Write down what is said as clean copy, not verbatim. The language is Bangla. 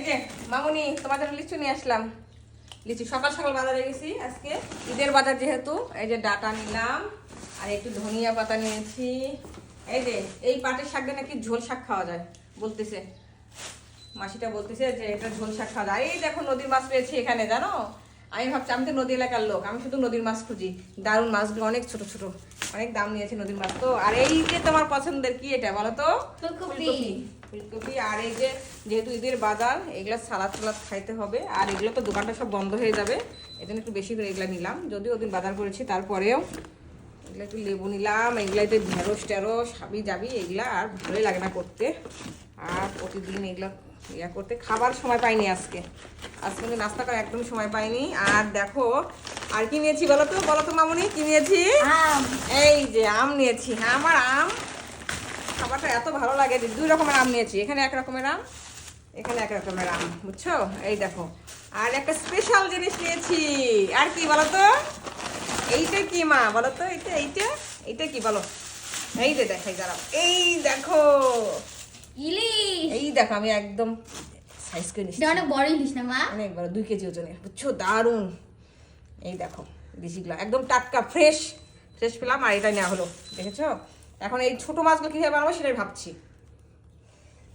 এই যে মামুনি তোমার জন্য লিচু নিয়ে আসলাম। লিচু সকাল সকাল বাজারে গেছি আজকে, ঈদের বাজার যেহেতু। এই যে ডাটা নিলাম আর একটু ধনিয়া পাতা নিয়েছি। এই যে এই পাটের শাক দিয়ে নাকি ঝোল শাক খাওয়া যায় বলতেছে, মাসিটা বলতেছে যে এটা ঝোল শাক খাওয়া যায়। এই দেখো নদীর মাছ পেয়েছি এখানে, জানো আমি ভাবছি আমি তো নদী এলাকার লোক, আমি শুধু নদীর মাছ খুঁজি। দারুণ মাছগুলো অনেক ছোট ছোট, অনেক দাম নিয়েছে নদীর মাছ তো। আর এই যে তোমার পছন্দের কি এটা বলো তো? ফুলকপি। ফুলকপি। আর এই যে যেহেতু ঈদের বাজার, এগুলা সালাদ টালাদ খাইতে হবে, আর এগুলো তো দোকানটা সব বন্ধ হয়ে যাবে, এই জন্য একটু বেশি করে এগুলা নিলাম। যদিও ওদিন বাজার করেছি তারপরেও এগুলো একটু লেবু নিলাম। এগুলাতে ঢেঁড়স টেরস হাবি যাবি, এগুলা আর ভালোই লাগে না করতে। আর প্রতিদিন এগুলা ইয়া করতে খাবার সময় পাইনি আজকে কিন্তু নাস্তা করার একদম সময় পাইনি। আর দেখো আর কি নিয়েছি বলো তো মামুনি, কি নিয়েছি? এই যে আম নিয়েছি। হ্যাঁ, আমার আম খাবারটা এত ভালো লাগে যে 2 রকমের আম নিয়েছি। এখানে 1 রকমের আম, এখানে 1 রকমের আম, বুঝছো? এই দেখো আর একটা স্পেশাল জিনিস নিয়েছি। আর কি বলো তো? এইটা কি মা বলো তো? এইটা কি বলো? এই যে দেখাই, দাঁড়াও, এই দেখো ইলিশ। এই দেখো আমি একদম সাইজ করে নিচ্ছি, অনেক বড় ইলিশ না মা? অনেক বড়, 2 কেজি ওজনের, বুঝছো? দারুণ। এই দেখো দেশিগুলো একদম টাটকা ফ্রেশ পেলাম। আর এটা নেওয়া হলো, দেখেছো? এখন এই ছোট মাছগুলো কিভাবে বানাবো সেটাই ভাবছি।